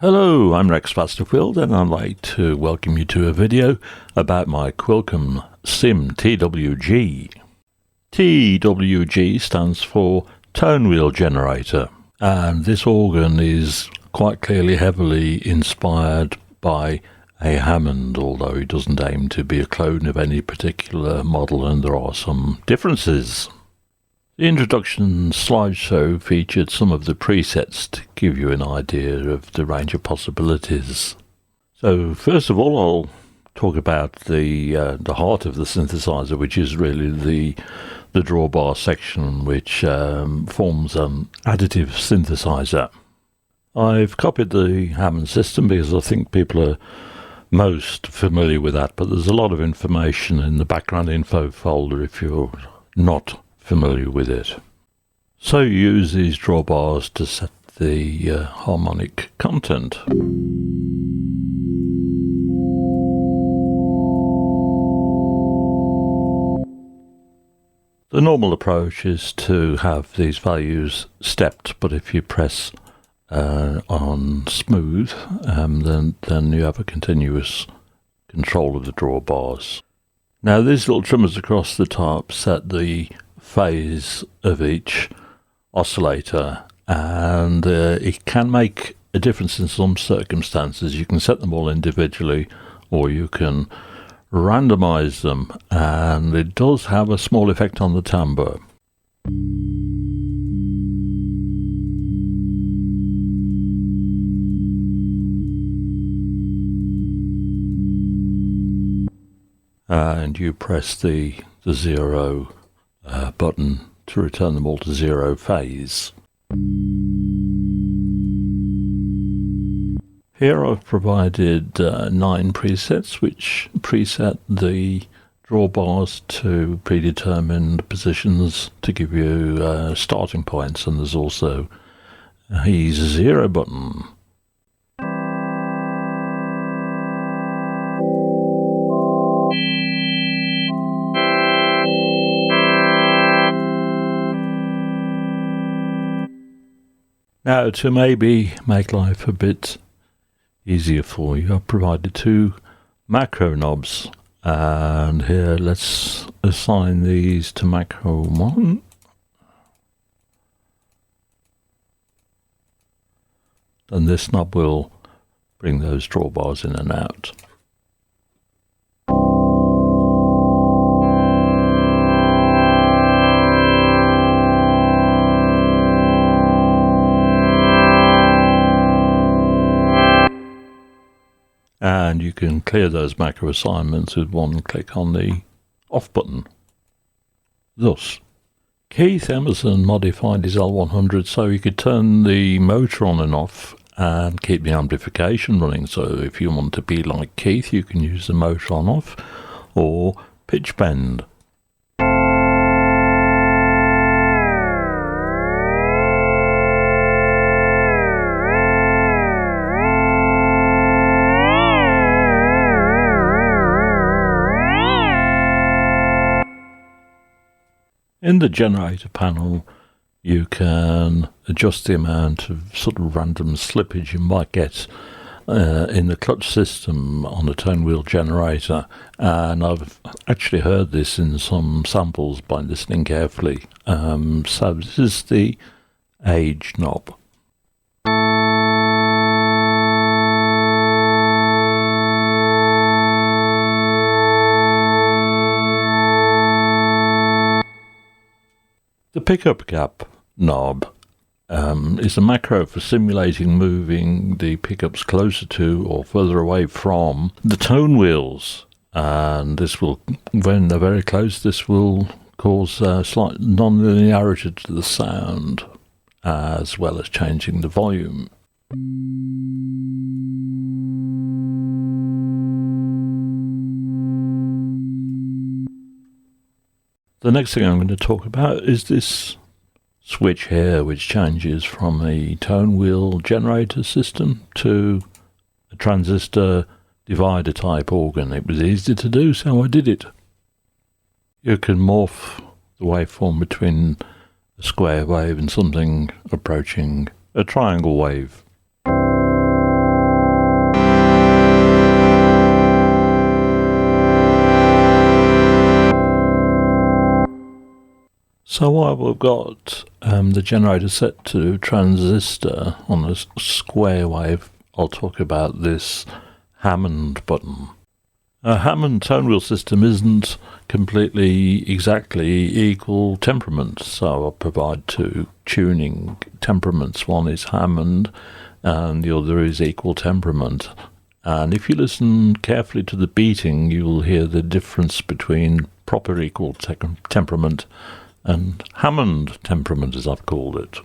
Hello, I'm Rex Master Quilt, and I'd like to welcome you to a video about my Quilcom SIM-TWG. TWG stands for Tone Wheel Generator, and this organ is quite clearly heavily inspired by a Hammond, although it doesn't aim to be a clone of any particular model, and there are some differences. The introduction slideshow featured some of the presets to give you an idea of the range of possibilities. So first of all, I'll talk about the heart of the synthesizer, which is really the drawbar section, which forms an additive synthesizer. I've copied the Hammond system because I think people are most familiar with that, but there's a lot of information in the background info folder if you're not familiar with it. So you use these drawbars to set the harmonic content. The normal approach is to have these values stepped, but if you press on smooth, then you have a continuous control of the drawbars. Now these little trimmers across the top set the phase of each oscillator, and it can make a difference in some circumstances. You can set them all individually, or you can randomize them, and it does have a small effect on the timbre. And you press the 0 button to return them all to 0 phase. Here I've provided 9 presets which preset the drawbars to predetermined positions to give you starting points, and there's also a 0 button. Now, to maybe make life a bit easier for you, I've provided 2 macro knobs, and here let's assign these to macro 1. And this knob will bring those drawbars in and out. And you can clear those macro assignments with one click on the off button. Thus, Keith Emerson modified his L100 so he could turn the motor on and off and keep the amplification running. So if you want to be like Keith, you can use the motor on off or pitch bend. In the generator panel, you can adjust the amount of sort of random slippage you might get in the clutch system on the tone wheel generator, and I've actually heard this in some samples by listening carefully. So this is the age knob. The pickup gap knob is a macro for simulating moving the pickups closer to or further away from the tone wheels, and this will, when they're very close, this will cause a slight non-linearity to the sound, as well as changing the volume. The next thing I'm going to talk about is this switch here, which changes from a tone wheel generator system to a transistor divider type organ. It was easy to do, so I did it. You can morph the waveform between a square wave and something approaching a triangle wave. So while we've got the generator set to transistor on a square wave, I'll talk about this Hammond button. A Hammond tone wheel system isn't completely exactly equal temperament, so I'll provide two tuning temperaments. One is Hammond and the other is equal temperament. And if you listen carefully to the beating, you'll hear the difference between proper equal temperament and Hammond temperament, as I've called it.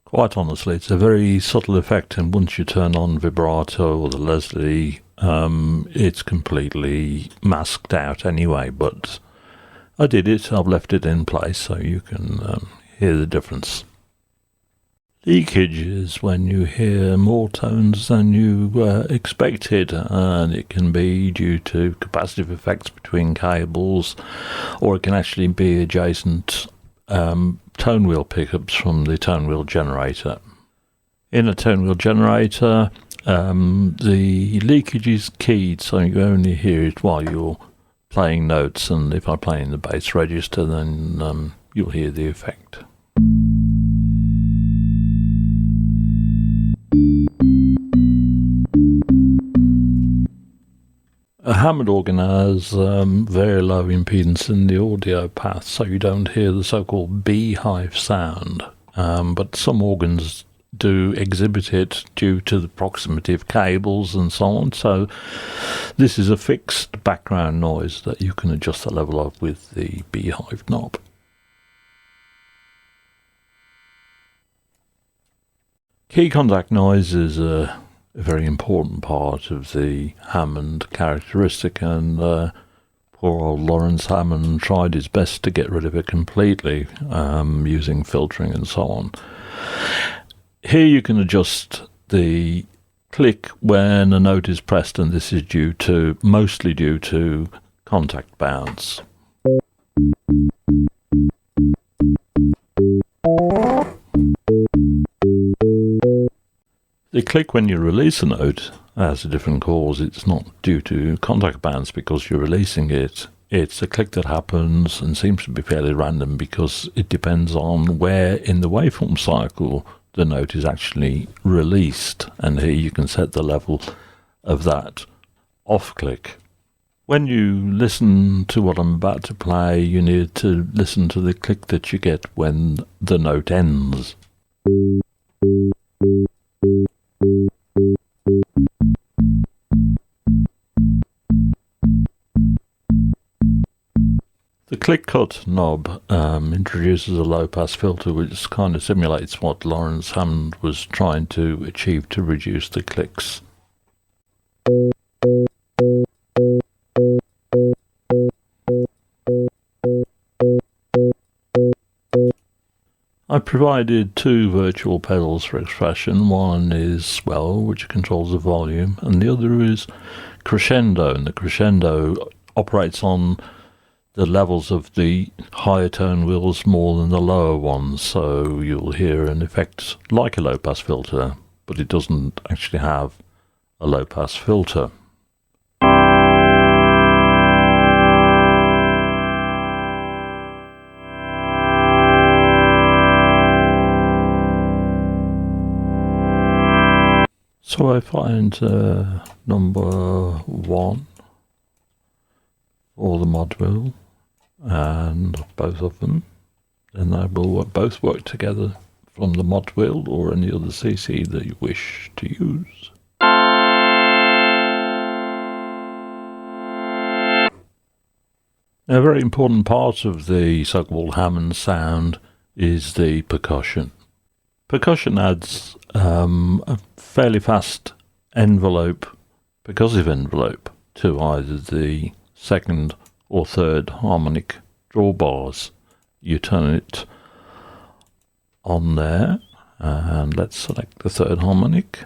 Quite honestly, it's a very subtle effect, and once you turn on vibrato or the Leslie, it's completely masked out anyway, but I did it. I've left it in place so you can hear the difference. Leakage is when you hear more tones than you expected, and it can be due to capacitive effects between cables, or it can actually be adjacent tone wheel pickups from the tone wheel generator. In a tone wheel generator, the leakage is keyed, so you only hear it while you're playing notes, and if I play in the bass register, then you'll hear the effect. A Hammond organ has very low impedance in the audio path, so you don't hear the so-called beehive sound, but some organs do exhibit it due to the proximity of cables and so on, so this is a fixed background noise that you can adjust the level of with the beehive knob. Key contact noise is a very important part of the Hammond characteristic, and poor old Lawrence Hammond tried his best to get rid of it completely, using filtering and so on. Here you can adjust the click when a note is pressed, and this is mostly due to contact bounce. The click when you release a note has a different cause. It's not due to contact bounce because you're releasing it. It's a click that happens and seems to be fairly random because it depends on where in the waveform cycle the note is actually released. And here you can set the level of that off click. When you listen to what I'm about to play, you need to listen to the click that you get when the note ends. The click cut knob introduces a low pass filter which kind of simulates what Lawrence Hammond was trying to achieve to reduce the clicks. I provided two virtual pedals for expression. One is swell, which controls the volume, and the other is crescendo, and the crescendo operates on the levels of the higher tone wheels more than the lower ones, so you'll hear an effect like a low-pass filter, but it doesn't actually have a low-pass filter. So I find number 1 for the mod wheel, and both of them, then they will both work together from the mod wheel or any other CC that you wish to use. A very important part of the so-called Hammond sound is the percussion. Percussion adds a fairly fast envelope, percussive envelope, to either the second or third harmonic drawbars. You turn it on there, and let's select the third harmonic,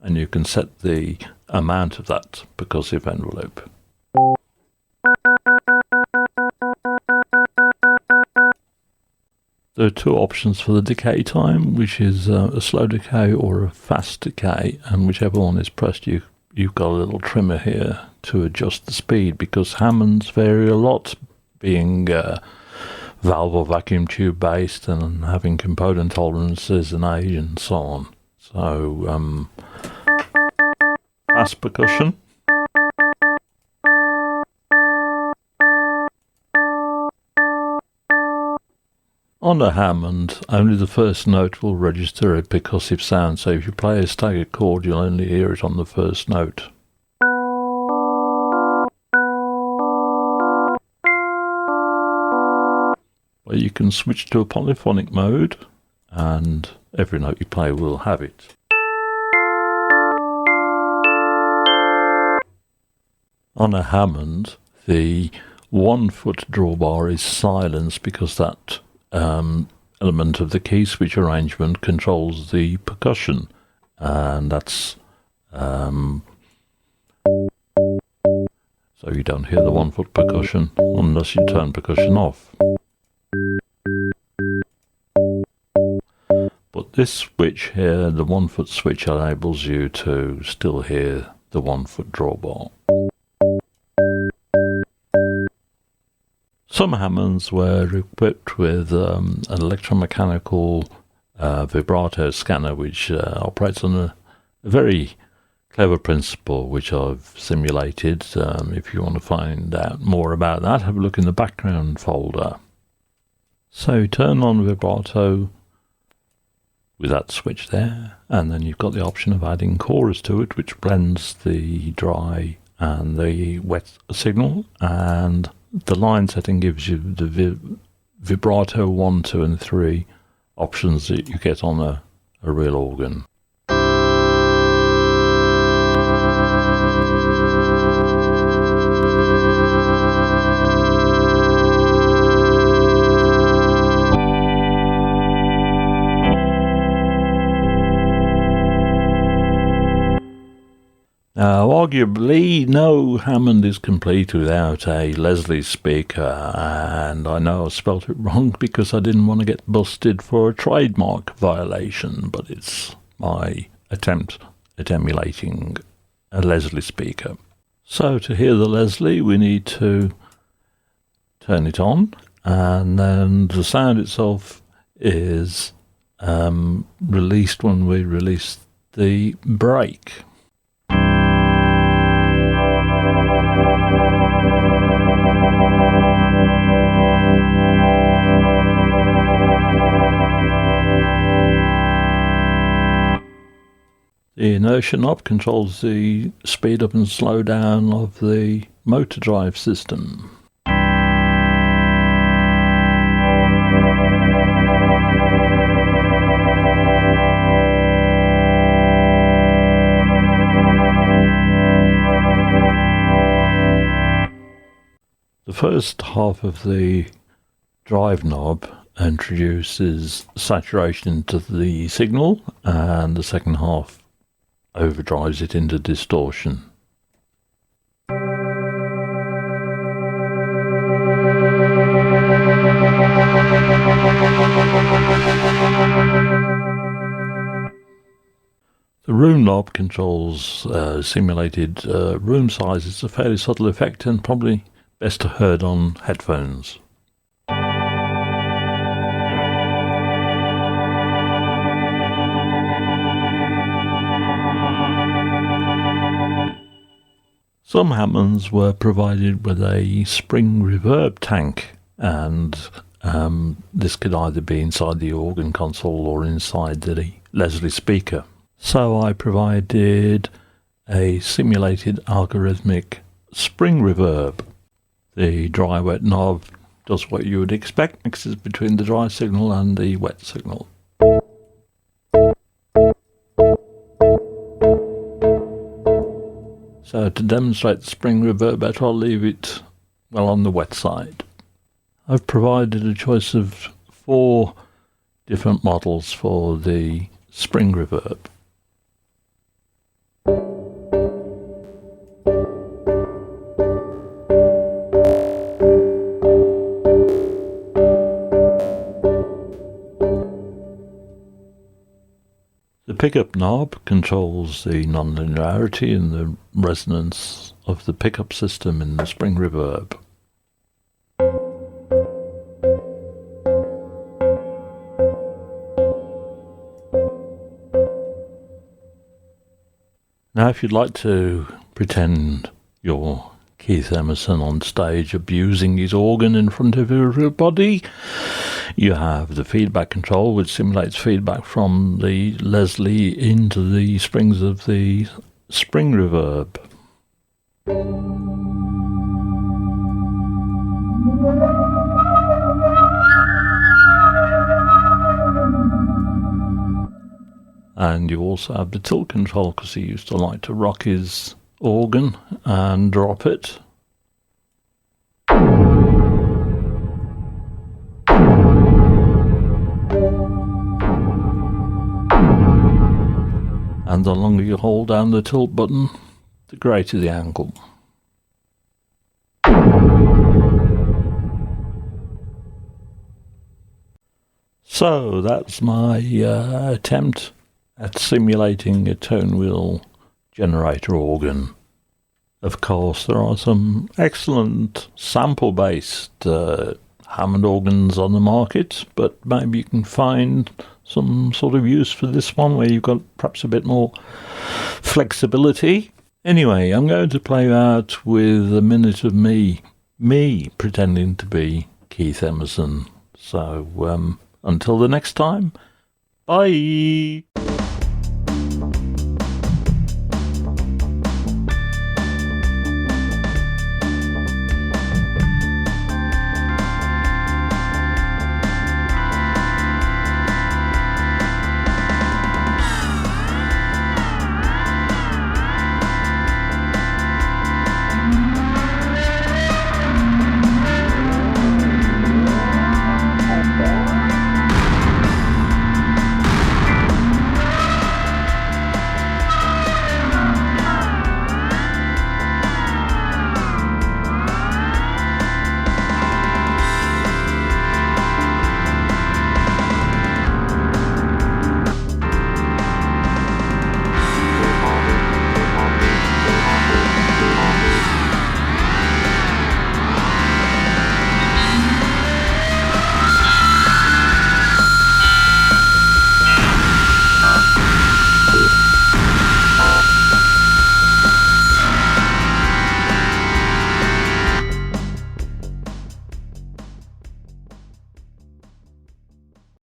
and you can set the amount of that percussive envelope. There are two options for the decay time, which is a slow decay or a fast decay, and whichever one is pressed, you've got a little trimmer here to adjust the speed, because Hammonds vary a lot, being valve or vacuum tube based and having component tolerances and age and so on. So fast percussion. On a Hammond, only the first note will register a percussive sound, so if you play a staggered chord, you'll only hear it on the first note. But you can switch to a polyphonic mode, and every note you play will have it. On a Hammond, the 1 foot drawbar is silenced because that element of the key switch arrangement controls the percussion, and that's so you don't hear the 1 foot percussion unless you turn percussion off. But this switch here, the 1 foot switch, enables you to still hear the 1 foot drawbar. Some Hammonds were equipped with an electromechanical vibrato scanner, which operates on a very clever principle, which I've simulated. If you want to find out more about that, have a look in the background folder. So turn on vibrato with that switch there, and then you've got the option of adding chorus to it, which blends the dry and the wet signal, and the line setting gives you the vibrato 1, 2 and 3 options that you get on a real organ. Now, arguably, no Hammond is complete without a Leslie speaker, and I know I spelt it wrong because I didn't want to get busted for a trademark violation, but it's my attempt at emulating a Leslie speaker. So to hear the Leslie, we need to turn it on, and then the sound itself is released when we release the brake. The inertia knob controls the speed up and slow down of the motor drive system. The first half of the drive knob introduces saturation into the signal, and the second half overdrives it into distortion. The room knob controls simulated room size. It's a fairly subtle effect and probably best heard on headphones. Some Hammonds were provided with a spring reverb tank, and this could either be inside the organ console or inside the Leslie speaker. So I provided a simulated algorithmic spring reverb. The dry wet knob does what you would expect, mixes between the dry signal and the wet signal. So to demonstrate the spring reverb better, I'll leave it well on the wet side. I've provided a choice of 4 different models for the spring reverb. The pickup knob controls the nonlinearity and the resonance of the pickup system in the spring reverb. Now, if you'd like to pretend you're Keith Emerson on stage abusing his organ in front of everybody, you have the feedback control, which simulates feedback from the Leslie into the springs of the spring reverb. And you also have the tilt control, because he used to like to rock his organ and drop it. And the longer you hold down the tilt button, the greater the angle. So that's my attempt at simulating a tone wheel generator organ. Of course, there are some excellent sample-based Hammond organs on the market, but maybe you can find some sort of use for this one where you've got perhaps a bit more flexibility. Anyway, I'm going to play out with a minute of me pretending to be Keith Emerson. So until the next time, bye.